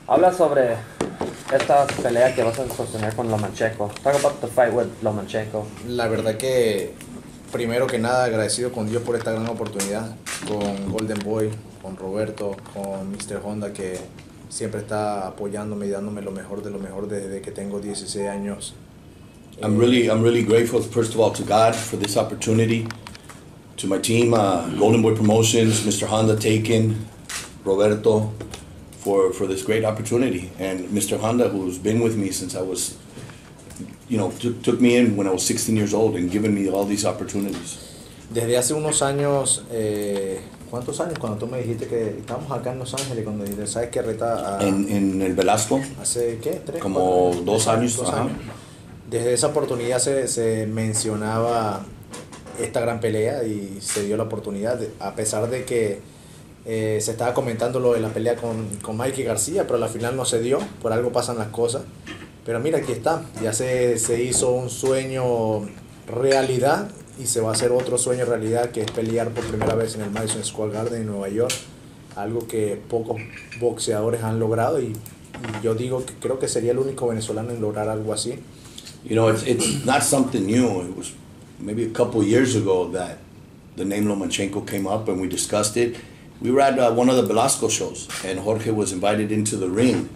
Habla sobre esta pelea que vas a sostener con Loma-Chenko. Talk about the fight with Loma-Chenko. La verdad que, primero que nada, agradecido con Dios por esta gran oportunidad, con Golden Boy, con Roberto, con Mr. Honda, que siempre está apoyándome y dándome lo mejor de lo mejor desde que tengo 16 años. I'm really grateful, first of all, to God for this opportunity, to my team, Golden Boy Promotions, Mr. Honda Taken, Roberto, for this great opportunity, and Mr. Honda, who's been with me since I was, took me in when I was 16 years old and given me all these opportunities. Desde hace unos años, ¿cuántos años? Cuando tú me dijiste que estábamos acá en Los Ángeles, cuando dijiste, ¿sabes qué reta? En el Velasco. ¿Hace qué? Como 2 años. Dos años. Desde esa oportunidad se mencionaba esta gran pelea y se dio la oportunidad, a pesar de que se estaba comentando lo de la pelea con Mikey García, pero al final no se dio, por algo pasan las cosas. Pero mira, aquí está, ya se hizo un sueño realidad y se va a hacer otro sueño realidad, que es pelear por primera vez en el Madison Square Garden en Nueva York, algo que pocos boxeadores han logrado y yo digo que creo que sería el único venezolano en lograr algo así. It's not something new. It was maybe a couple years ago that the name Loma-Chenko came up and we discussed it. We were at one of the Velasco shows, and Jorge was invited into the ring,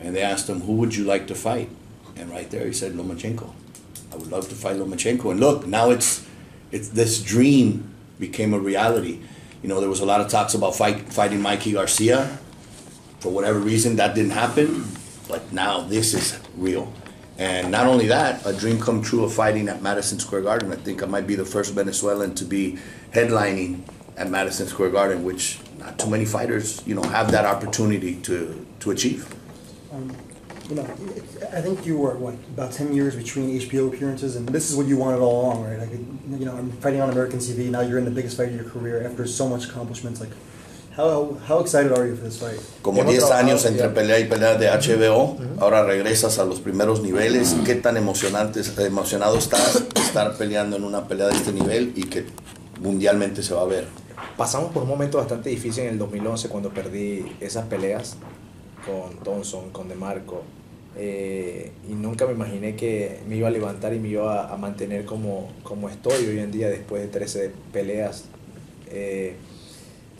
and they asked him, who would you like to fight? And right there he said, Loma-Chenko. I would love to fight Loma-Chenko. And look, now it's this dream became a reality. There was a lot of talks about fighting Mikey Garcia. For whatever reason, that didn't happen, but now this is real. And not only that, a dream come true of fighting at Madison Square Garden. I think I might be the first Venezuelan to be headlining at Madison Square Garden, which not too many fighters, have that opportunity to achieve. I think you were, about 10 years between HBO appearances, and this is what you wanted all along, right? I'm fighting on American TV, now you're in the biggest fight of your career after so much accomplishments. How excited are you for this fight? Como 10 años entre pelea y pelea de HBO, ahora regresas a los primeros niveles. ¿Qué tan emocionado estás de estar peleando en una pelea de este nivel y que mundialmente se va a ver? Pasamos por un momento bastante difícil en el 2011 cuando perdí esas peleas con Thompson, con DeMarco, y nunca me imaginé que me iba a levantar y me iba a mantener como estoy hoy en día después de 13 peleas.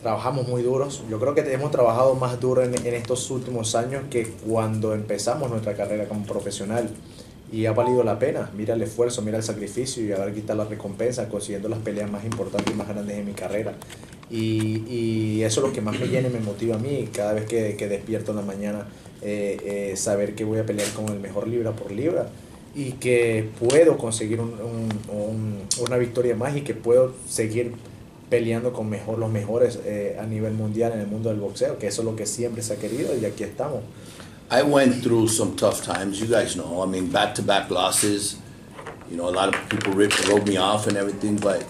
Trabajamos muy duros. Yo creo que hemos trabajado más duro en estos últimos años que cuando empezamos nuestra carrera como profesional. Y ha valido la pena. Mira el esfuerzo, mira el sacrificio y haber quitado la recompensa consiguiendo las peleas más importantes y más grandes de mi carrera. Y eso es lo que más me llena y me motiva a mí. Cada vez que despierto en la mañana, saber que voy a pelear con el mejor libra por libra y que puedo conseguir una victoria más y que puedo seguir peleando con los mejores a nivel mundial en el mundo del boxeo, que eso es lo que siempre se ha querido y aquí estamos. I went through some tough times, you guys know. I mean, back-to-back losses. A lot of people wrote me off and everything, but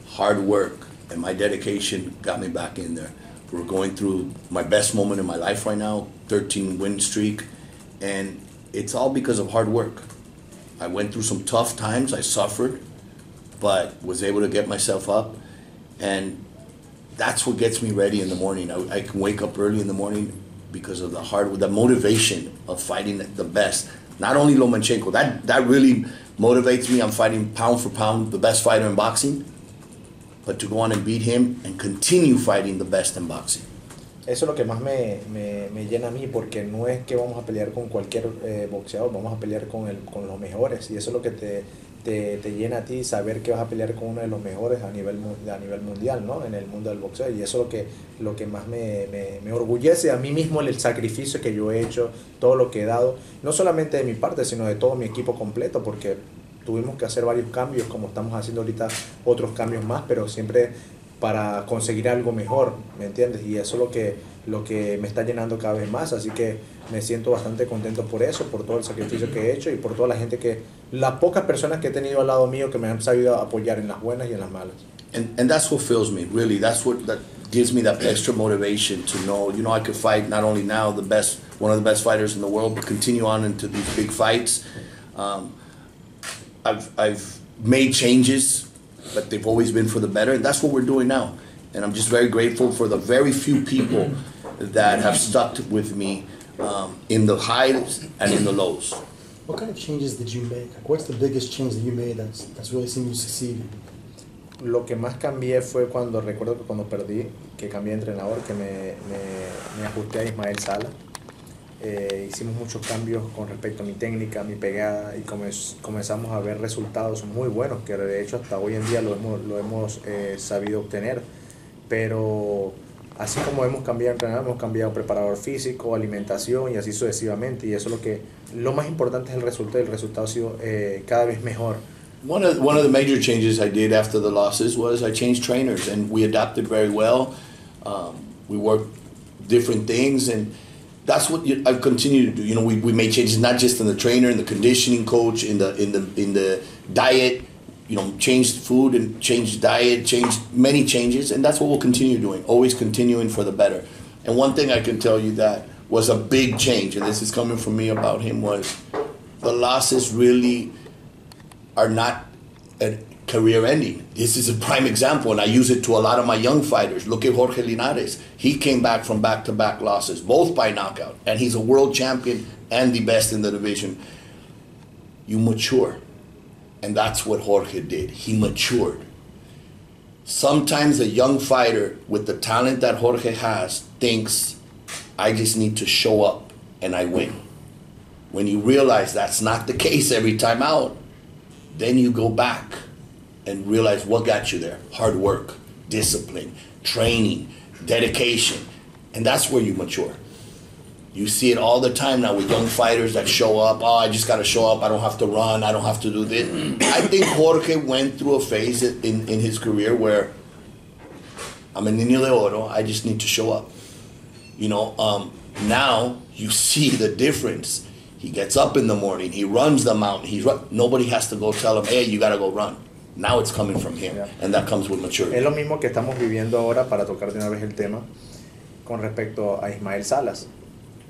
hard work and my dedication got me back in there. We're going through my best moment in my life right now, 13-win streak, and it's all because of hard work. I went through some tough times, I suffered, but was able to get myself up. And that's what gets me ready in the morning. I can wake up early in the morning because of the motivation of fighting the best. Not only Loma-Chenko, that really motivates me. I'm fighting pound for pound the best fighter in boxing, but to go on and beat him and continue fighting the best in boxing. Eso es lo que más me llena a mí, porque no es que vamos a pelear con cualquier boxeador, vamos a pelear con los mejores, y eso es lo que te llena a ti, saber que vas a pelear con uno de los mejores a nivel mundial, ¿no? En el mundo del boxeo, y eso es lo que más me orgullece a mí mismo, el sacrificio que yo he hecho, todo lo que he dado, no solamente de mi parte, sino de todo mi equipo completo, porque tuvimos que hacer varios cambios, como estamos haciendo ahorita otros cambios más, pero siempre para conseguir algo mejor, ¿me entiendes? Y eso es lo que me está llenando cada vez más, así que me siento bastante contento por eso, por todo el sacrificio que he hecho y por toda la gente las pocas personas que he tenido al lado mío que me han sabido apoyar en las buenas y en las malas. And that's what fills me, really. That gives me that extra motivation to know, I could fight not only now one of the best fighters in the world, but continue on into these big fights. I've made changes, but they've always been for the better, and that's what we're doing now. And I'm just very grateful for the very few people that have stuck with me in the highs and in the lows. What kind of changes did you make? Like, what's the biggest change that you made that's really seen you succeed? Lo que más cambié fue cuando, recuerdo que cuando perdí, que cambié de entrenador, que me ajusté a Ismael Sala. Hicimos muchos cambios con respecto a mi técnica, mi pegada, y comenzamos a ver resultados muy buenos, que de hecho hasta hoy en día lo hemos sabido obtener. Pero así como hemos cambiado de entrenador, hemos cambiado preparador físico, alimentación y así sucesivamente. Y eso es lo más importante es el resultado, y el resultado ha sido cada vez mejor. One of the major changes I did after the losses was I changed trainers, and we adapted very well. We worked different things, and that's what I've continued to do. You know, we made changes not just in the trainer, in the conditioning coach, in the diet. You know, changed food and changed diet, changed many changes, and that's what we'll continue doing. Always continuing for the better. And one thing I can tell you that was a big change, and this is coming from me about him, was the losses really are not a career ending. This is a prime example, and I use it to a lot of my young fighters. Look at Jorge Linares. He came back from back-to-back losses, both by knockout, and he's a world champion and the best in the division. You mature, and that's what Jorge did. He matured. Sometimes a young fighter with the talent that Jorge has thinks, I just need to show up and I win. When you realize that's not the case every time out, then you go back and realize what got you there. Hard work, discipline, training, dedication. And that's where you mature. You see it all the time now with young fighters that show up. Oh, I just got to show up. I don't have to run. I don't have to do this. I think Jorge went through a phase in his career where I'm a niño de oro. I just need to show up. You know, now you see the difference. He gets up in the morning. He runs the mountain. Nobody has to go tell him, hey, you got to go run. Now it's coming from him, Yeah. and that comes with maturity. Es lo mismo que estamos viviendo ahora, para tocar de una vez el tema, con respecto a Ismael Salas.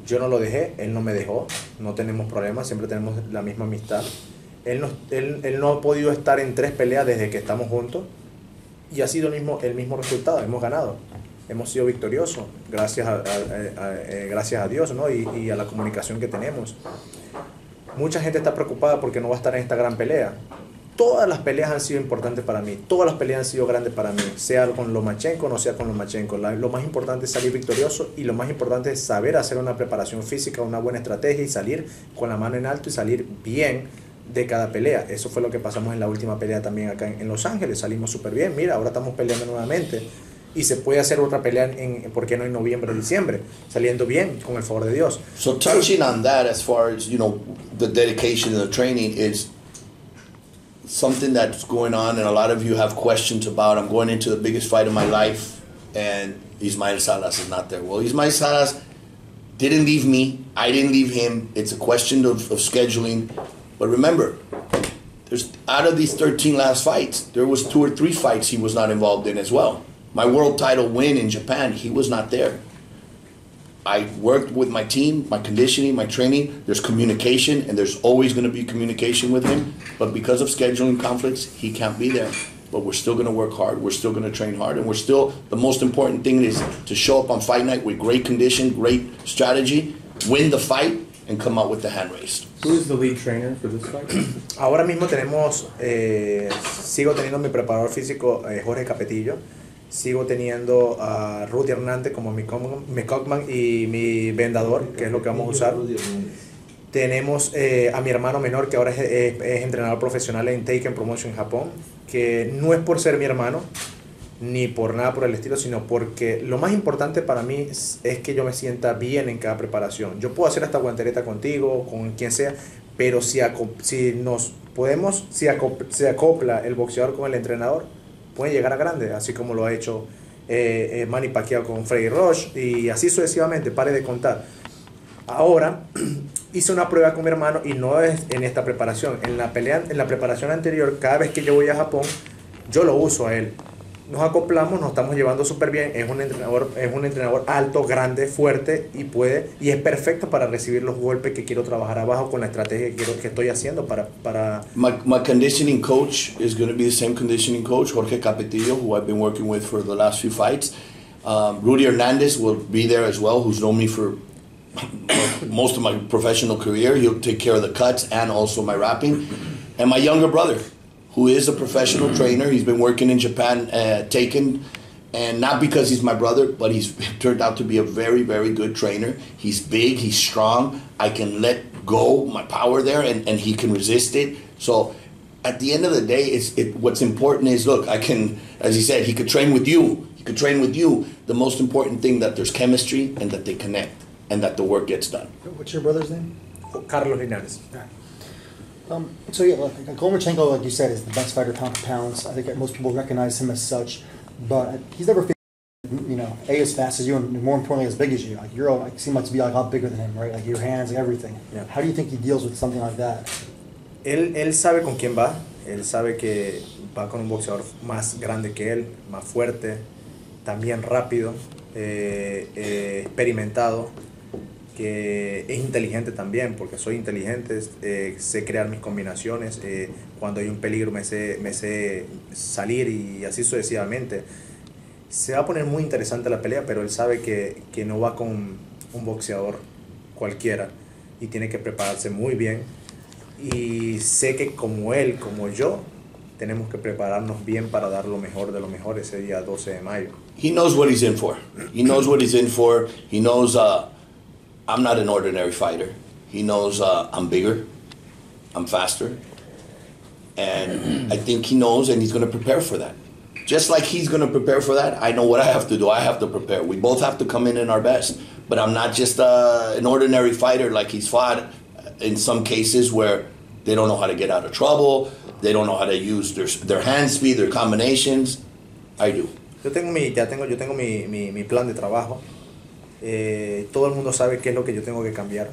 Yo no lo dejé, él no me dejó, no tenemos problemas, siempre tenemos la misma amistad. Él no ha podido estar en 3 peleas desde que estamos juntos, y ha sido el mismo resultado, hemos ganado. Hemos sido victoriosos, gracias a Dios, ¿no? y a la comunicación que tenemos. Mucha gente está preocupada porque no va a estar en esta gran pelea. Todas las peleas han sido importantes para mí, todas las peleas han sido grandes para mí, sea con No-Mas-Chenko o no sea con No-Mas-Chenko. Lo más importante es salir victorioso, y lo más importante es saber hacer una preparación física, una buena estrategia, y salir con la mano en alto y salir bien de cada pelea. Eso fue lo que pasamos en la última pelea también acá en Los Ángeles. Salimos súper bien. Mira, ahora estamos peleando nuevamente. Y se puede hacer otra pelea ¿por qué no en noviembre o diciembre? Saliendo bien, con el favor de Dios. So touching on that, as far as, you know, the dedication and the training is something that's going on, and a lot of you have questions about. I'm going into the biggest fight of my life, and Ismael Salas is not there. Well, Ismael Salas didn't leave me. I didn't leave him. It's a question of scheduling. But remember, out of these 13 last fights, there was 2 or 3 fights he was not involved in as well. My world title win in Japan, he was not there. I worked with my team, my conditioning, my training. There's communication, and there's always going to be communication with him. But because of scheduling conflicts, he can't be there. But we're still going to work hard. We're still going to train hard. And the most important thing is to show up on fight night with great condition, great strategy, win the fight, and come out with the hand raised. Who is the lead trainer for this fight? Ahora mismo sigo teniendo mi preparador físico, Jorge Capetillo. Sigo teniendo a Rudy Hernández como mi cockman y mi vendador, que es lo que vamos a usar. Tenemos a mi hermano menor, que ahora es entrenador profesional en Taken Promotion en Japón, que no es por ser mi hermano, ni por nada por el estilo, sino porque lo más importante para mí es que yo me sienta bien en cada preparación. Yo puedo hacer esta guanteleta contigo, con quien sea, pero si se acopla el boxeador con el entrenador, puede llegar a grande, así como lo ha hecho Manny Pacquiao con Freddy Roach, y así sucesivamente, pare de contar. Ahora hice una prueba con mi hermano, y no es en esta preparación. En la preparación anterior, cada vez que yo voy a Japón, yo lo uso a él. Nos acoplamos, nos estamos llevando súper bien. Es un entrenador alto, grande, fuerte, y es perfecto para recibir los golpes que quiero trabajar abajo, con la estrategia que estoy haciendo para... My conditioning coach is going to be the same conditioning coach, Jorge Capetillo, who I've been working with for the last few fights. Rudy Hernandez will be there as well, who's known me for most of my professional career. He'll take care of the cuts and also my rapping. And my younger brother, who is a professional trainer. He's been working in Japan, taken, and not because he's my brother, but he's turned out to be a very, very good trainer. He's big, he's strong. I can let go my power there, and he can resist it. So at the end of the day, what's important is, look, I can, as he said, he could train with you. He could train with you. The most important thing, that there's chemistry and that they connect and that the work gets done. What's your brother's name? Carlos Linares. So yeah, like No-Mas-Chenko, like you said, is the best fighter pound for pounds. I think most people recognize him as such, but he's never faced, as fast as you, and more importantly, as big as you. Like seem like to be like a lot bigger than him, right? Like your hands, like everything. Yeah. How do you think he deals with something like that? Él sabe con quién va. Él sabe que va con un boxeador más grande que él, más fuerte, también rápido, experimentado, que es inteligente también, porque soy inteligente, sé crear mis combinaciones, cuando hay un peligro me sé salir y así sucesivamente. Se va a poner muy interesante la pelea, pero él sabe que no va con un boxeador cualquiera y tiene que prepararse muy bien. Y sé que como él, como yo, tenemos que prepararnos bien para dar lo mejor de lo mejor ese día 12 de mayo. He knows what he's in for. He knows what he's in for. He knows I'm not an ordinary fighter. He knows I'm bigger, I'm faster, and I think he knows, and he's going to prepare for that. Just like he's going to prepare for that, I know what I have to do. I have to prepare. We both have to come in our best. But I'm not just an ordinary fighter like he's fought in some cases where they don't know how to get out of trouble. They don't know how to use their hand speed, their combinations. I do. Yo tengo mi plan de trabajo. Todo el mundo sabe qué es lo que yo tengo que cambiar.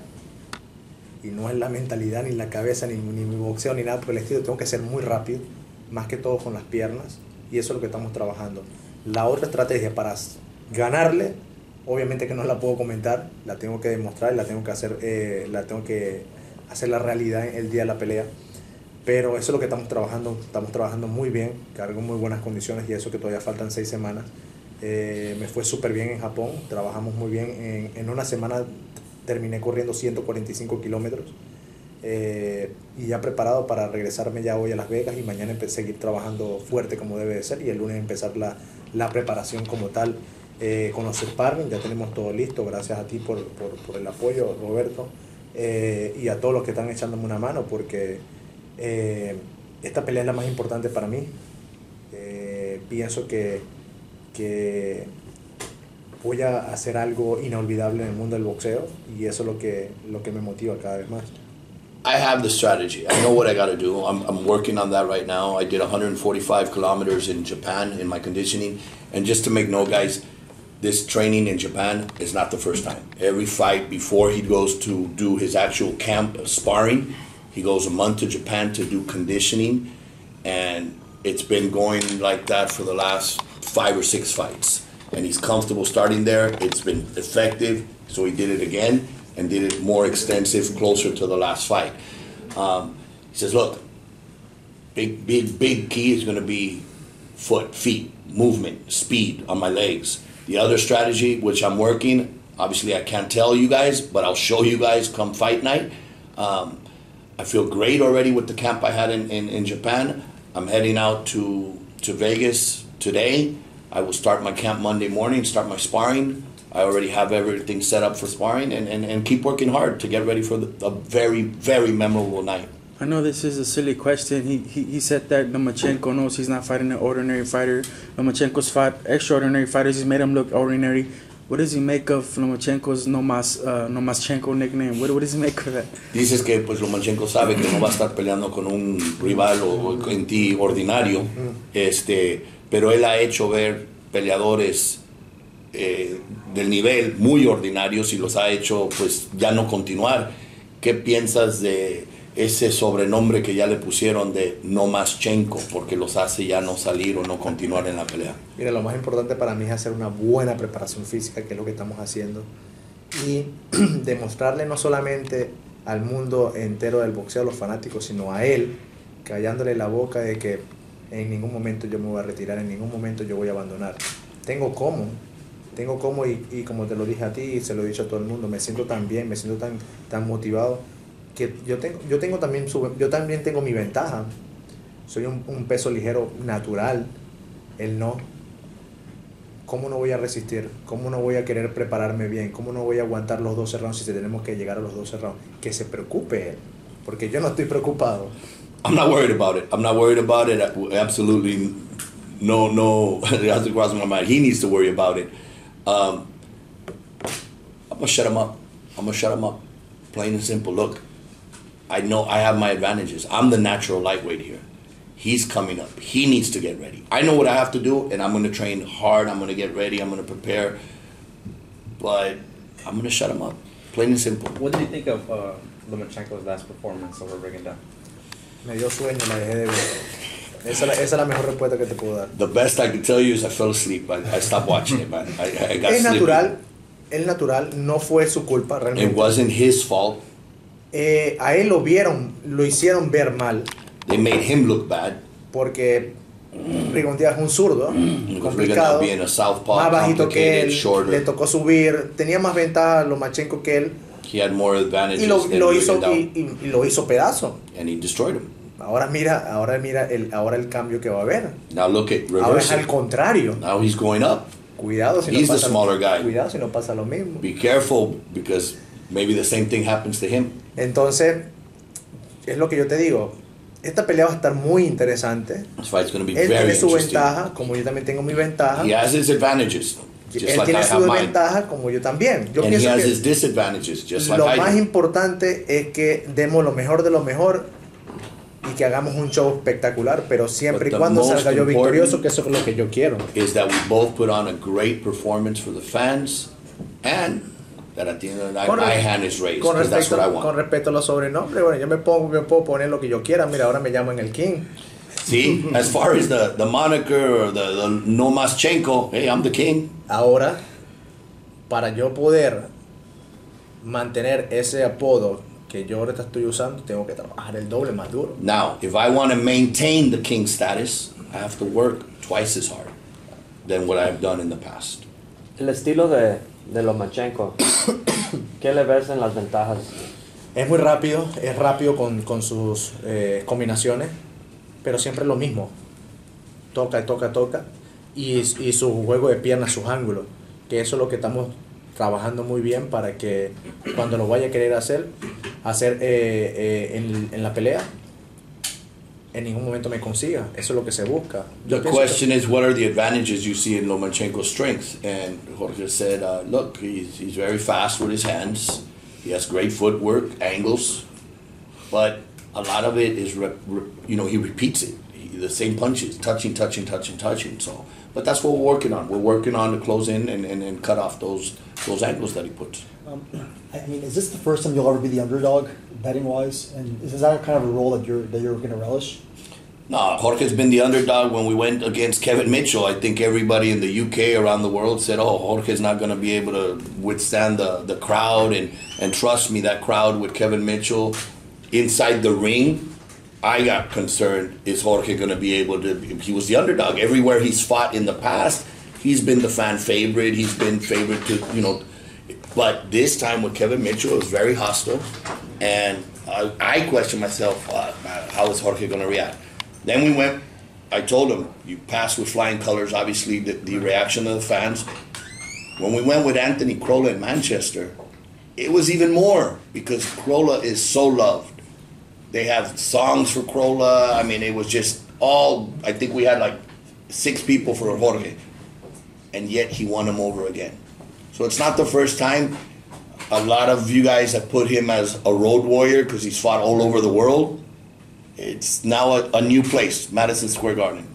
Y no es la mentalidad, ni la cabeza, ni mi boxeo, ni nada por el estilo. Tengo que ser muy rápido, más que todo con las piernas. Y eso es lo que estamos trabajando. La otra estrategia para ganarle, obviamente que no la puedo comentar, la tengo que demostrar y la tengo que hacer la realidad el día de la pelea. Pero eso es lo que estamos trabajando muy bien, cargo muy buenas condiciones y eso que todavía faltan 6 semanas. Me fue súper bien en Japón, trabajamos muy bien. En una semana terminé corriendo 145 kilómetros y ya preparado para regresarme ya hoy a Las Vegas y mañana seguir trabajando fuerte como debe de ser y el lunes empezar la preparación como tal con los sparring. Ya tenemos todo listo, gracias a ti por el apoyo, Roberto, y a todos los que están echándome una mano porque esta pelea es la más importante para mí. Pienso que voy a hacer algo inolvidable en el mundo del boxeo y eso es lo que me motiva cada vez más. I have the strategy. I know what I got to do. I'm working on that right now. I did 145 kilometers in Japan in my conditioning. And just to make note, guys, this training in Japan is not the first time. Every fight before he goes to do his actual camp sparring, he goes a month to Japan to do conditioning. And it's been going like that for the last 5 or 6 fights. And he's comfortable starting there. It's been effective. So he did it again and did it more extensive, closer to the last fight. He says, look, big key is going to be feet, movement, speed on my legs. The other strategy, which I'm working, obviously I can't tell you guys, but I'll show you guys come fight night. I feel great already with the camp I had in Japan. I'm heading out to Vegas today. I will start my camp Monday morning, start my sparring. I already have everything set up for sparring and keep working hard to get ready for a very, very memorable night. I know this is a silly question. He said that No-Mas-Chenko knows he's not fighting an ordinary fighter. No-Mas-Chenko's fought extraordinary fighters. He's made him look ordinary. What does he make of No-Mas-Chenko's No-Mas-Chenko nickname? What does he make of that? Dices que pues Lomachenko sabe que no va a estar peleando con un rival o en ti ordinario, pero él ha hecho ver peleadores del nivel muy ordinarios y los ha hecho pues ya no continuar. ¿Qué piensas de ese sobrenombre que ya le pusieron de No-Mas-Chenko porque los hace ya no salir o no continuar en la pelea? Mira, lo más importante para mí es hacer una buena preparación física, que es lo que estamos haciendo, y demostrarle no solamente al mundo entero del boxeo, a los fanáticos, sino a él, callándole la boca de que en ningún momento yo me voy a retirar, en ningún momento yo voy a abandonar. Tengo cómo, tengo como, y como te lo dije a ti y se lo he dicho a todo el mundo, me siento tan bien, me siento tan motivado, que yo también tengo mi ventaja. Soy un peso ligero natural, él no. ¿Cómo no voy a resistir? ¿Cómo no voy a querer prepararme bien? ¿Cómo no voy a aguantar los 12 rounds si tenemos que llegar a los 12 rounds? Que se preocupe él, porque yo no estoy preocupado. I'm not worried about it. I'm not worried about it. Absolutely, no. It hasn't crossed my mind. He needs to worry about it. I'm gonna shut him up. Plain and simple. Look, I know I have my advantages. I'm the natural lightweight here. He's coming up. He needs to get ready. I know what I have to do, and I'm gonna train hard. I'm gonna get ready. I'm gonna prepare. But I'm gonna shut him up. Plain and simple. What did you think of Lomachenko's last performance over Rigondeaux? Me dio sueño, la dejé de ver. Esa es la mejor respuesta que te puedo dar. The best I can tell you is I fell asleep. I stopped watching it, man. I got Es sleepy. natural, no fue su culpa realmente. It wasn't his fault. A él lo hicieron ver mal, They made him look bad. porque Rigondeaux es un zurdo, Because complicado, Rigondeaux being a southpaw, más bajito que complicated, él, shorter. le tocó subir, tenía más ventaja Lomachenko que él, He had more advantages y lo hizo than Rigondeaux, y lo hizo pedazo. and he destroyed him. Ahora mira el cambio que va a haber. Now look at Ahora es reverse al it. contrario. Now he's going up. Cuidado si He's no the pasa smaller guy. Cuidado si no pasa lo mismo. Be careful because maybe the same thing happens to him. Entonces, es lo que yo te digo. Esta pelea va a estar muy interesante. This fight's going to be Él very tiene su interesting. ventaja, como yo también tengo mi ventaja. He has his advantages, just Él like I tiene have su mine. ventaja, como yo también. Yo And he pienso has que his disadvantages, just like lo I más do. importante es que demos lo mejor de lo mejor y que hagamos un show espectacular, pero siempre y But the cuando most salga yo important- victorioso, que eso es lo que yo quiero. Is that we both put on a great performance for the fans, and that at the end of the night Con my re- hand is raised, Con because that's what I respecto, con want. respecto a los sobrenombres, bueno, yo me puedo poner lo que yo quiera. Mira, ahora me llaman el King. See, as far as the moniker or the No-Mas-Chenko, hey, I'm the king. Ahora, para yo poder mantener ese apodo que yo ahorita estoy usando, tengo que trabajar el doble más duro. Now, if I want to maintain the king status, I have to work twice as hard than what I've done in the past. El estilo de Lomachenko, ¿qué le ves en las ventajas? Es rápido con sus combinaciones, pero siempre lo mismo. Toca. Y su juego de piernas, sus ángulos, que eso es lo que estamos trabajando muy bien para que cuando lo vaya a querer hacer en la pelea, en ningún momento me consiga. Eso es lo que se busca. Yo The pienso que- question is, what are the advantages you see in Lomachenko's strength? And Jorge said, look, he's very fast with his hands. He has great footwork, angles, but a lot of it is, he repeats it. The same punches, touching. So, but that's what we're working on. We're working on to close in and cut off those angles that he puts. I mean, is this the first time you'll ever be the underdog, betting wise? And is that kind of a role that you're going to relish? No, Jorge's been the underdog when we went against Kevin Mitchell. I think everybody in the UK around the world said, oh, Jorge's not going to be able to withstand the crowd. And trust me, that crowd with Kevin Mitchell inside the ring, I got concerned, is Jorge going to be able to, he was the underdog. Everywhere he's fought in the past, he's been the fan favorite. He's been favorite to, but this time with Kevin Mitchell, it was very hostile. And I questioned myself, how is Jorge going to react? Then we went, I told him, you passed with flying colors, obviously, the reaction of the fans. When we went with Anthony Crolla in Manchester, it was even more because Crolla is so loved. They have songs for Crolla. I mean, it was just I think we had like 6 people for Jorge. And yet he won him over again. So it's not the first time. A lot of you guys have put him as a road warrior because he's fought all over the world. It's now a new place, Madison Square Garden.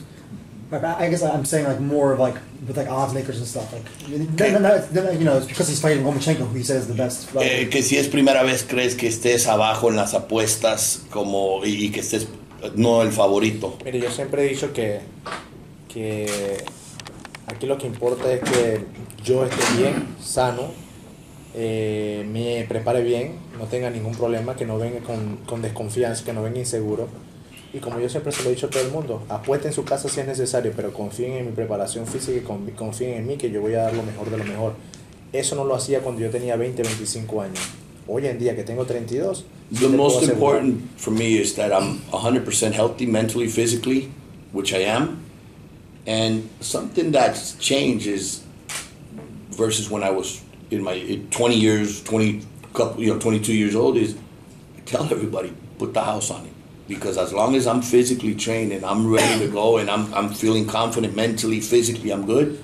Right, but I guess I'm saying like more of like with like odds makers and stuff. Like, Okay. it's because he's fighting Lomachenko, who he says is the best. Que si es primera vez crees que estés abajo en las apuestas y que estés no el favorito. Mire, yo siempre he dicho que aquí lo que importa es que yo esté bien, sano, me prepare bien, no tenga ningún problema, que no venga con desconfianza, que no venga inseguro. Y como yo siempre se lo he dicho a todo el mundo, apuesten en su casa si es necesario, pero confíen en mi preparación física y confíen en mí que yo voy a dar lo mejor de lo mejor. Eso no lo hacía cuando yo tenía 20, 25 años. Hoy en día que tengo 32, The most important for me is that I'm 100% healthy mentally, physically, which I am. And something that's changed is versus when I was in my 20 years, 22 years old is I tell everybody, put the house on it. Because as long as I'm physically trained and I'm ready to go and I'm feeling confident mentally, physically, I'm good,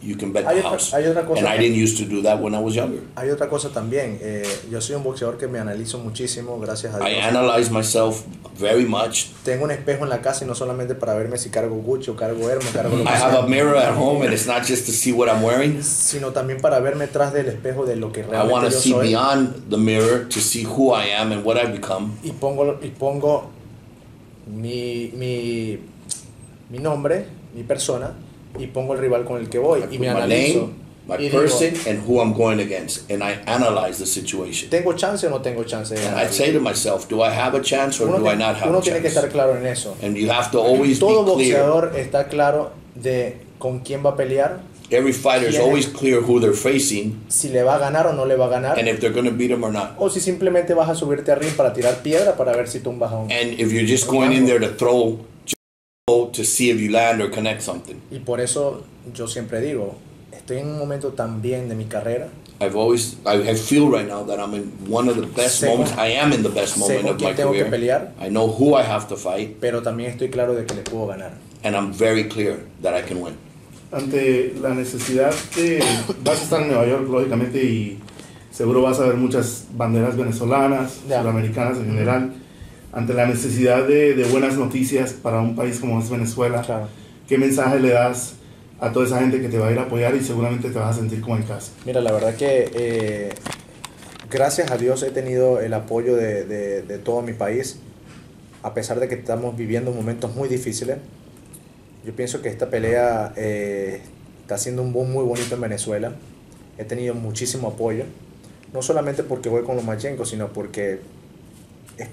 you can bet the house. Hay otra cosa and I didn't used to do that when I was younger. Hay otra cosa también. Yo soy un boxeador que me analizo muchísimo, gracias a Dios. I analyze myself very much. Tengo un espejo en la casa y no solamente para verme si cargo Gucci o cargo Hermo, cargo lo que I sea. have a mirror at home and it's not just to see what I'm wearing. Sino también para verme tras del espejo de lo que I want realmente to yo see soy. beyond the mirror to see who I am and what I've become. Y pongo mi nombre, mi persona, y pongo el rival con el que voy. I Y put me my analizo. name, my Y digo, person, and who I'm going against, and I analyze the situation. ¿tengo chance o no tengo chance de And ganar? I say to myself, do I have a chance or do I not have uno a tiene que chance? estar claro en eso. And you have to always Todo be clear. boxeador está claro de con quién va a pelear, Every fighter is ¿Quién es? always clear who they're facing si le va a ganar o no le va a ganar, and if they're going to beat them or not. o si simplemente vas a subirte a ring para tirar piedra para ver si tumbas a un. And if you're just going in there to throw, to see if you land or connect something. Y por eso yo siempre digo, estoy en un momento tan bien de mi carrera. I feel right now that I'm in one of the best Sé con- moments. I am in the best sé moment con of my quién tengo que career. pelear, I know who I have to fight, pero también estoy claro de que le puedo ganar. and I'm very clear that I can win. Ante la necesidad de... Vas a estar en Nueva York, lógicamente, y seguro vas a ver muchas banderas venezolanas, Ya. suramericanas en general. Ante la necesidad de buenas noticias para un país como es Venezuela, Claro. ¿qué mensaje le das a toda esa gente que te va a ir a apoyar y seguramente te vas a sentir como en casa? Mira, la verdad que gracias a Dios he tenido el apoyo de todo mi país, a pesar de que estamos viviendo momentos muy difíciles. Yo pienso que esta pelea está haciendo un boom muy bonito en Venezuela. He tenido muchísimo apoyo, no solamente porque voy con No-Mas-Chenko, sino porque es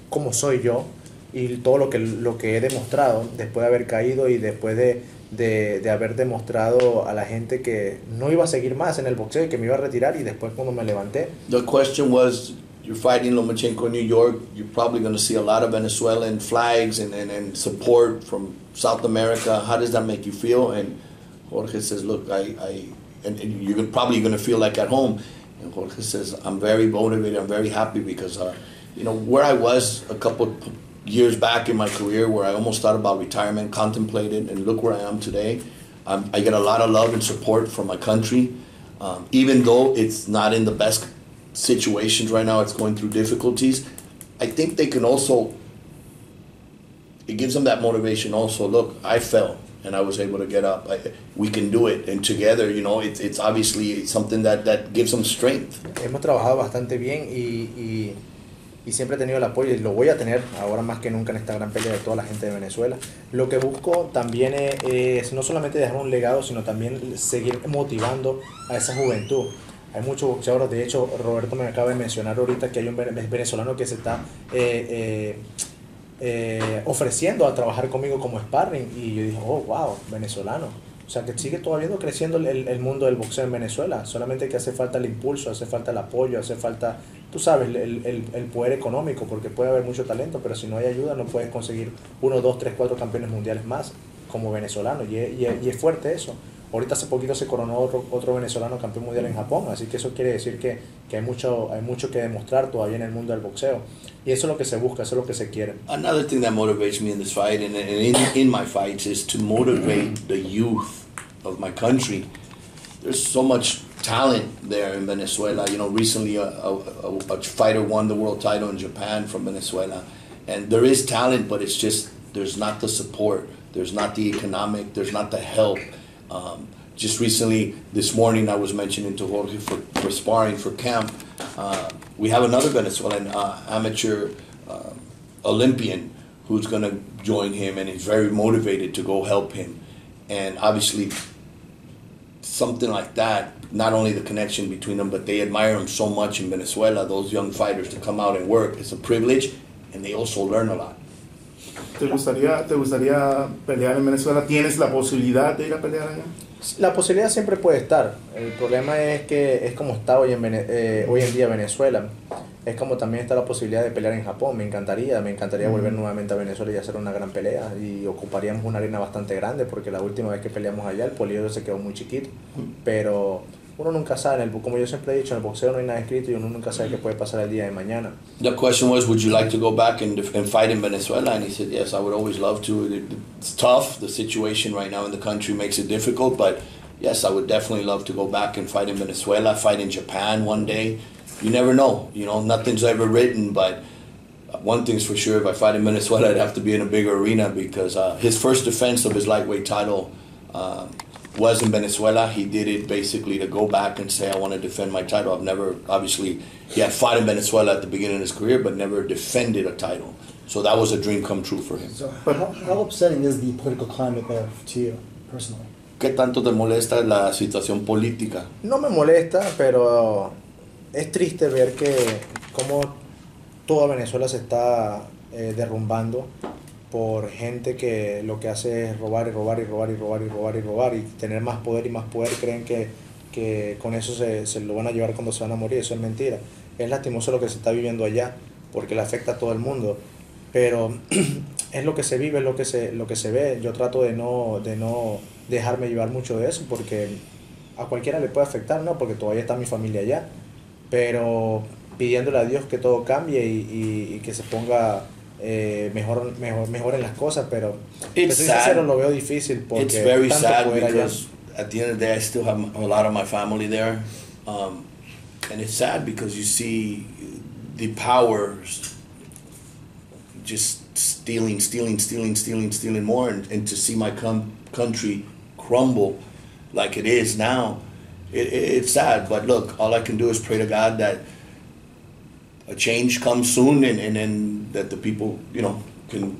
como soy yo y todo lo que he demostrado después de haber caído y después de haber demostrado a la gente que no iba a seguir más en el boxeo y que me iba a retirar, y después cuando me levanté. The question was, you're fighting Loma-Chenko in New York, you're probably going to see a lot of Venezuelan flags and support from South America. How does that make you feel? And Jorge says, look, and you're probably going to feel like at home. And Jorge says, I'm very motivated, I'm very happy because, where I was a couple years back in my career where I almost thought about retirement, contemplated, and look where I am today. I get a lot of love and support from my country, even though it's not in the best situations right now, it's going through difficulties. I think they can also, it gives them that motivation also. Look, I fell and I was able to get up. We can do it, and together, it's obviously something that gives them strength. Hemos trabajado bastante bien y siempre he tenido el apoyo y lo voy a tener ahora más que nunca en esta gran pelea de toda la gente de Venezuela. Lo que busco también es no solamente dejar un legado, sino también seguir motivando a esa juventud. Hay muchos boxeadores, de hecho Roberto me acaba de mencionar ahorita que hay un venezolano que se está ofreciendo a trabajar conmigo como sparring, y yo dije, oh wow, venezolano. O sea que sigue todavía creciendo el mundo del boxeo en Venezuela, solamente que hace falta el impulso, hace falta el apoyo, hace falta, tú sabes, el poder económico, porque puede haber mucho talento, pero si no hay ayuda no puedes conseguir 1, 2, 3, 4 campeones mundiales más como venezolano, y es fuerte eso. Ahorita hace poquito se coronó otro venezolano campeón mundial en Japón, así que eso quiere decir que hay mucho que demostrar todavía en el mundo del boxeo, y eso es lo que se busca, eso es lo que se quiere. Another thing that motivates me in this fight and in my fights is to motivate the youth of my country. There's so much talent there in Venezuela. Recently a fighter won the world title in Japan from Venezuela, and there is talent, but it's just there's not the support, there's not the economic, there's not the help. Just recently, this morning, I was mentioning to Jorge for sparring for camp. We have another Venezuelan amateur Olympian who's going to join him, and he's very motivated to go help him. And obviously, something like that, not only the connection between them, but they admire him so much in Venezuela, those young fighters, to come out and work. It's a privilege, and they also learn a lot. ¿Te gustaría pelear en Venezuela? ¿Tienes la posibilidad de ir a pelear allá? La posibilidad siempre puede estar. El problema es que es como está hoy en día Venezuela. Es como también está la posibilidad de pelear en Japón. Me encantaría volver nuevamente a Venezuela y hacer una gran pelea. Y ocuparíamos una arena bastante grande porque la última vez que peleamos allá el poliedro se quedó muy chiquito. Pero uno nunca sabe, como yo siempre he dicho, en el boxeo no hay nada escrito y uno nunca sabe qué puede pasar el día de mañana. The question was, would you like to go back and fight in Venezuela? And he said, yes, I would always love to. It's tough. The situation right now in the country makes it difficult, but yes, I would definitely love to go back and fight in Venezuela, fight in Japan one day. You never know. You know, nothing's ever written, but one thing's for sure, if I fight in Venezuela, I'd have to be in a bigger arena because his first defense of his lightweight title was in Venezuela. He did it basically to go back and say, I want to defend my title. I've never, obviously, he had fought in Venezuela at the beginning of his career, but never defended a title. So that was a dream come true for him. So how upsetting is the political climate there to you, personally? ¿Qué tanto te molesta la situación política? No me molesta, pero es triste ver que como toda Venezuela se está derrumbando por gente que lo que hace es robar y robar y robar y robar y robar y robar y tener más poder y más poder. Creen que con eso se lo van a llevar cuando se van a morir. Eso es mentira. Es lastimoso lo que se está viviendo allá porque le afecta a todo el mundo, pero es lo que se vive, es lo que se ve. Yo trato de no dejarme llevar mucho de eso porque a cualquiera le puede afectar, ¿no? Porque todavía está mi familia allá, pero pidiéndole a Dios que todo cambie y que se ponga mejor en las cosas, pero It's soy sad. sincero, lo veo difícil porque It's very tanto sad poder allá. because at the end of the day, I still have a lot of my family there. And it's sad because you see the powers just stealing more, and to see my country crumble like it is now, it's sad. But look, all I can do is pray to God that a change comes soon, and then that the people, you know, can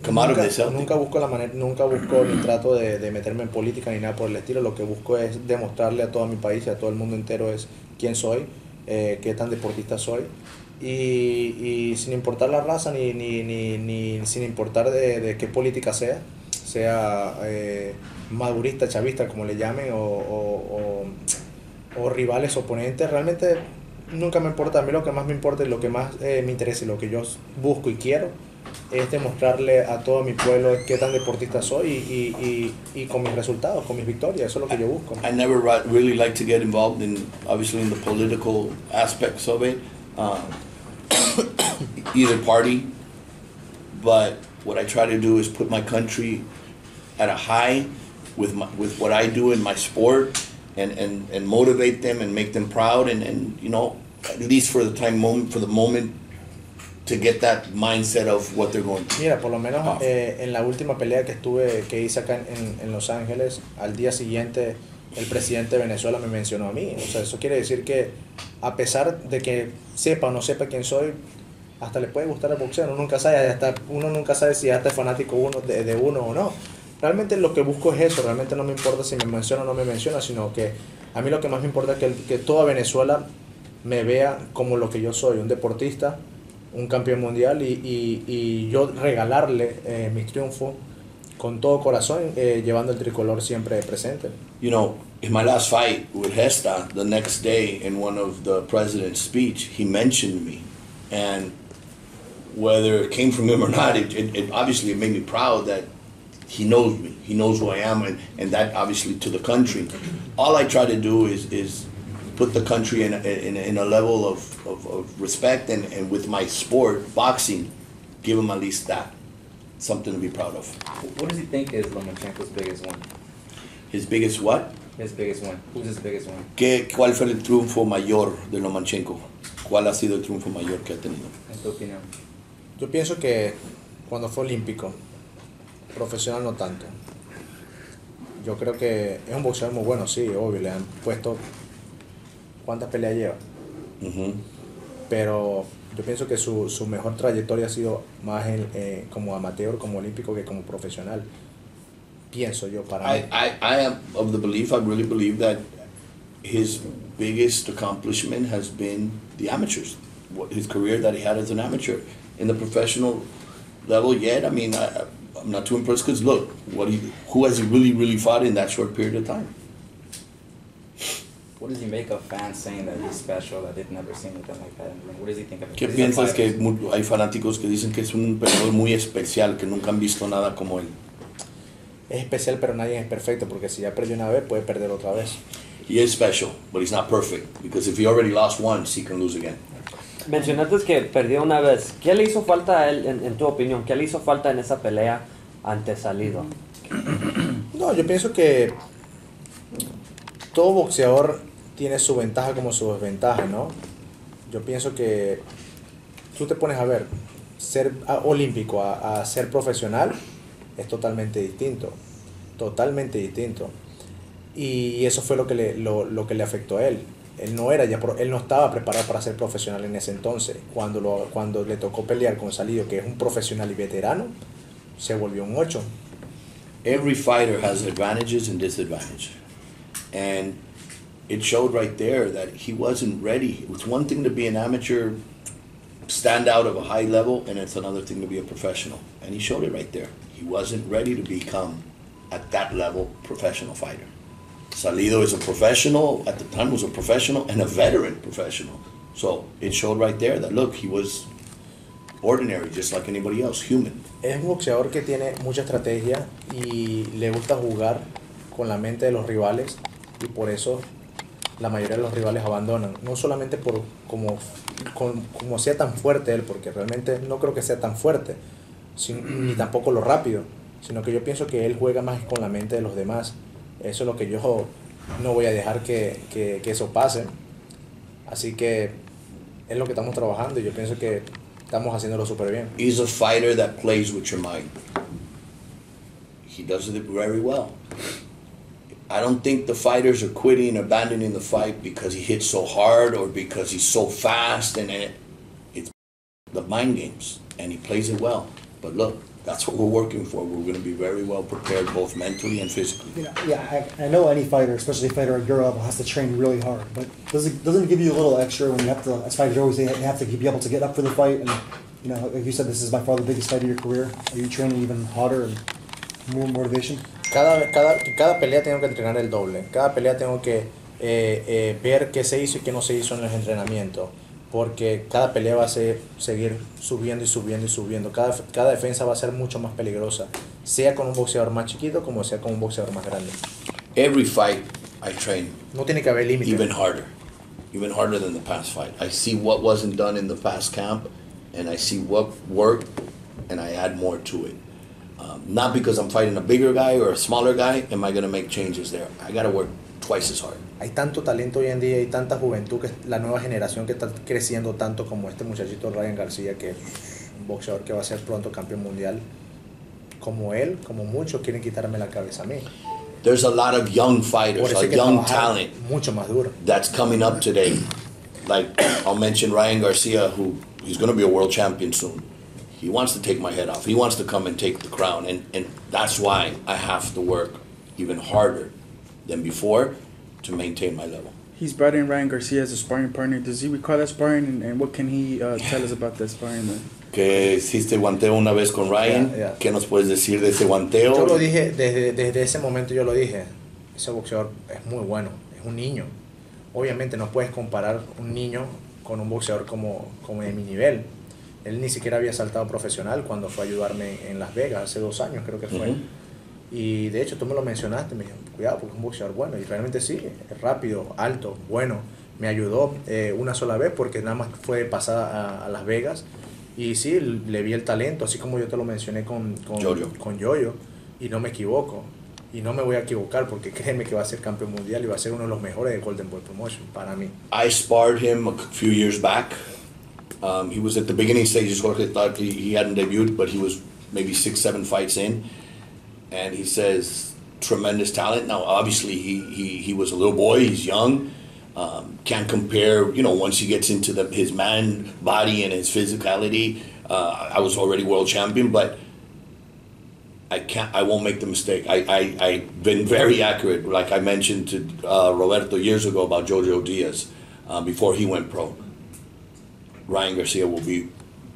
come out of this healthy. Nunca busco ni trato de meterme en política ni nada por el estilo. Lo que busco es demostrarle a todo mi país y a todo el mundo entero es quién soy, qué tan deportista soy. Y sin importar la raza ni sin importar de qué política sea madurista, chavista, como le llamen, o rivales, oponentes, realmente nunca me importa. A mí lo que más me importa y lo que más me interesa y lo que yo busco y quiero es demostrarle a todo mi pueblo qué tan deportista soy y con mis resultados, con mis victorias. Eso es lo que yo busco. I never really like to get involved obviously in the political aspects of it, either party, but what I try to do is put my country at a high with what I do in my sport, and motivate them and make them proud, and you know, at least for the moment to get that mindset of what they're going through. Mira, por lo menos en la última pelea que hice acá en Los Ángeles, al día siguiente el presidente de Venezuela me mencionó a mí. O sea, eso quiere decir que a pesar de que sepa o no sepa quién soy, hasta le puede gustar el boxeo. Uno nunca sabe si hasta es fanático de uno o no. Realmente lo que busco es eso. Realmente no me importa si me menciona o no me menciona, sino que a mí lo que más me importa es que toda Venezuela me vea como lo que yo soy, un deportista, un campeón mundial, y yo regalarle mi triunfo con todo corazón, llevando el tricolor siempre presente. You know, in my last fight with Hesta, the next day in one of the president's speech, he mentioned me, and whether it came from him or not, it obviously it made me proud that he knows me, he knows who I am, and that obviously to the country. All I try to do is put the country in a level of respect, and with my sport, boxing, give him at least that, something to be proud of. What does he think is Loma-Chenko's biggest one? His biggest what? His biggest one. Who's his biggest one? ¿Cuál fue el triunfo mayor de No-Mas-Chenko? ¿Cuál ha sido el triunfo mayor que ha tenido? En tu opinión. Yo pienso que cuando fue olímpico, profesional no tanto. Yo creo que es un boxeador muy bueno, sí, obvio, le han puesto cuántas peleas lleva. Pero yo pienso que su mejor trayectoria ha sido más como amateur, como olímpico, que como profesional. Pienso yo para mí. I am of the belief, I really believe that his biggest accomplishment has been the amateurs. His career that he had as an amateur. In the professional, level yet. I mean, I'm not too impressed because look, who has he really fought in that short period of time? What does he make of fans saying that he's special, that they've never seen anything like that? What does he think of it? ¿Qué piensas que hay fanáticos que dicen que es un peleador muy especial, que nunca han visto nada como él? Es especial, pero nadie es perfecto, porque si ya perdió una vez, puede perder otra vez. He is special, but he's not perfect, because if he already lost once, he can lose again. Mencionaste que perdió una vez. ¿Qué le hizo falta a él, en tu opinión? ¿Qué le hizo falta en esa pelea ante Salido? No, yo pienso que todo boxeador tiene su ventaja como su desventaja, ¿no? Yo pienso que tú te pones a ver, ser olímpico a ser profesional es totalmente distinto, totalmente distinto. Y eso fue lo que le afectó a él. Él no estaba preparado para ser profesional en ese entonces. Cuando le tocó pelear con Salido, que es un profesional y veterano, se volvió un 8. Every fighter has advantages and disadvantages. And it showed right there that he wasn't ready. It's one thing to be an amateur standout of a high level, and it's another thing to be a professional. And he showed it right there. He wasn't ready to become, at that level, professional fighter. Salido is a professional, at the time was a professional and a veteran professional. So it showed right there that, look, he was ordinary, just like anybody else, human. Es un boxeador que tiene mucha estrategia y le gusta jugar con la mente de los rivales, y por eso la mayoría de los rivales abandonan. No solamente por como sea tan fuerte él, porque realmente no creo que sea tan fuerte, ni tampoco lo rápido, sino que yo pienso que él juega más con la mente de los demás. Eso es lo que yo no voy a dejar que eso pase. Así que es lo que estamos trabajando y yo pienso que estamos haciéndolo súper bien. He's a fighter that plays with your mind. He does it very well. I don't think the fighters are quitting, abandoning the fight because he hits so hard or because he's so fast, and it's the mind games, and he plays it well. But look, that's what we're working for. We're going to be very well prepared, both mentally and physically. I know any fighter, especially a fighter at your level, has to train really hard. But doesn't it give you a little extra when you have to, as fighters always say, you have to be able to get up for the fight? And you know, like you said, this is by far the biggest fight of your career. Are you training even harder and more motivation? Cada pelea tengo que entrenar el doble. Cada pelea tengo que ver qué se hizo y qué no se hizo en los entrenamientos. Porque cada pelea va a seguir subiendo y subiendo y subiendo. Cada defensa va a ser mucho más peligrosa, sea con un boxeador más chiquito como sea con un boxeador más grande. Every fight I train No tiene que haber límites. even harder than the past fight. I see what wasn't done in the past camp, and I see what worked, and I add more to it. Not because I'm fighting a bigger guy or a smaller guy am I going to make changes there. I got to work twice as hard. Hay tanto talento hoy en día y tanta juventud, que la nueva generación que está creciendo tanto, como este muchachito Ryan García, que es un boxeador que va a ser pronto campeón mundial. Como él, como muchos quieren quitarme la cabeza a mí. There's a lot of young fighters, a young talent mucho más duro. that's coming up today. Like, I'll mention Ryan Garcia, who he's going to be a world champion soon. He wants to take my head off. He wants to come and take the crown. And that's why I have to work even harder than before to maintain my level. He's brought in Ryan Garcia as a sparring partner. Does he recall that sparring? And what can he tell us about that sparring, man? Que hiciste guanteo una vez con Ryan. Yeah. ¿Qué nos puedes decir de ese guanteo? Yo lo dije, desde ese momento yo lo dije. Ese boxeador es muy bueno, es un niño. Obviamente no puedes comparar un niño con un boxeador como de mi nivel. Él ni siquiera había saltado profesional cuando fue a ayudarme en Las Vegas, hace 2 años creo que fue. Y de hecho tú me lo mencionaste, me dijo, cuidado porque es un boxeador bueno. Y realmente sí, es rápido, alto, bueno. Me ayudó una sola vez porque nada más fue pasada a Las Vegas. Y sí, le vi el talento, así como yo te lo mencioné con Yoyo. Y no me equivoco. Y no me voy a equivocar porque créeme que va a ser campeón mundial y va a ser uno de los mejores de Golden Boy Promotion para mí. I sparred him a few years back. He was at the beginning stages. Jorge thought he hadn't debuted, but he was maybe 6-7 fights in. And he says, tremendous talent. Now, obviously, he was a little boy. He's young. Can't compare, you know, once he gets into his man body and his physicality. I was already world champion, but I won't make the mistake. I've been very accurate, like I mentioned to Roberto years ago about Jojo Diaz before he went pro. Ryan Garcia will be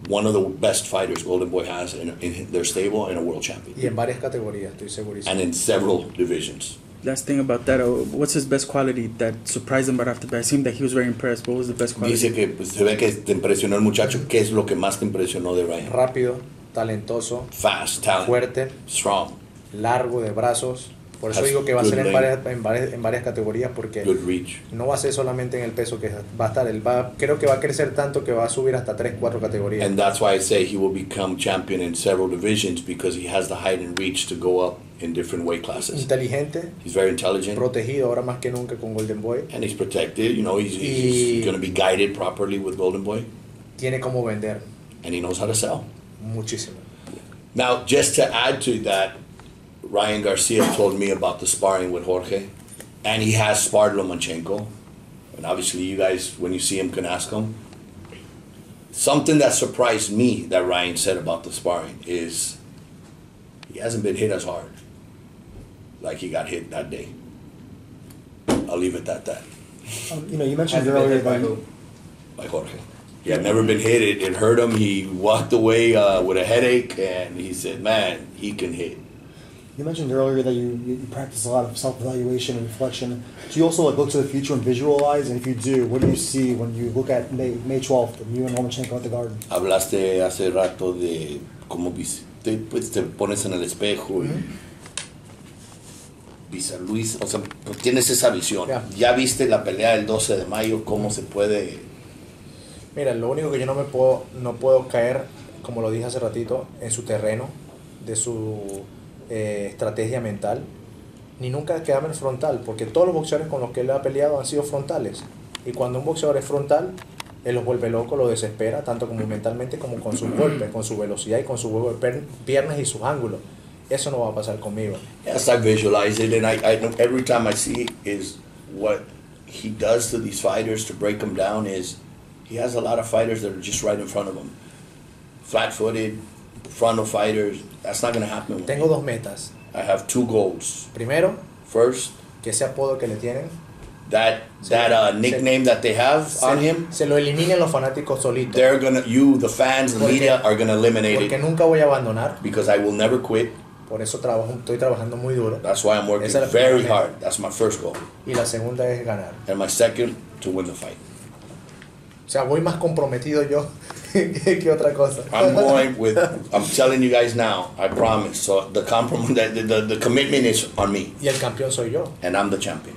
one of the best fighters Golden Boy has in their stable and a world champion. Y en varias categorías, estoy segurísimo. And in several divisions. Last thing about that, what's his best quality that surprised him right off the bat? It seemed that he was very impressed. What was the best quality? Dice que pues, se ve que te impresionó el muchacho. ¿Qué es lo que más te impresionó de Ryan? Rápido, talentoso, Fast, talent, fuerte, strong, largo de brazos. Por eso Has digo que va a good ser en length. varias categorías, porque good reach. no va a ser solamente en el peso que va a estar. Creo que va a crecer tanto que va a subir hasta 3, 4 categorías. And that's why I say he will become champion in several divisions because he has the height and reach to go up in different weight classes. Inteligente, He's very intelligent. protegido ahora más que nunca con Golden Boy. And he's protected. You know, he's going to be guided properly with Golden Boy. Tiene como vender And he knows how to sell. muchísimo. Now, just to add to that, Ryan Garcia told me about the sparring with Jorge, and he has sparred Loma-Chenko. And obviously, you guys, when you see him, can ask him. Something that surprised me that Ryan said about the sparring is he hasn't been hit as hard like he got hit that day. I'll leave it at that. You know, you mentioned Hasn't been earlier hit by that who? By Jorge. He had never been hit. It hurt him. He walked away with a headache, and he said, man, he can hit. you mentioned earlier that you practice a lot of self-evaluation and reflection. Do you also like look to the future and visualize? And if you do, what do you see when you look at May 12th and you and No-Mas-Chenko at the Garden? Hablaste hace rato de cómo pues, te pones en el espejo y Luis, o sea, tienes esa visión. Yeah. Ya viste la pelea del 12 de mayo, cómo se puede. Mira, lo único que yo no puedo caer, como lo dije hace ratito, en su terreno, de su estrategia mental, ni nunca quedarme en frontal, porque todos los boxeadores con los que él ha peleado han sido frontales. Y cuando un boxeador es frontal, él los vuelve loco, lo desespera, tanto como mentalmente como con sus golpes, con su velocidad y con su juego de piernas y sus ángulos. Eso no va a pasar conmigo. Yes, I visualize it, and I every time I see it is what he does to these fighters to break them down is he has a lot of fighters that are just right in front of him. Flat-footed, frontal fighters. That's not going to happen with Tengo me. dos metas. I have two goals. Primero, First, que ese apodo que le tienen, that nickname that they have on him, se lo eliminen los fanáticos solitos. the fans, the media are gonna eliminate Porque it nunca voy a abandonar. because I will never quit. Por eso estoy trabajando muy duro. That's why I'm working Esa es la very primera hard. That's my first goal. Y la segunda es ganar. And my second, to win the fight. O sea, voy más comprometido yo que otra cosa. I'm telling you guys now, I promise. So the commitment is on me, Y el campeón soy yo. and I'm the champion.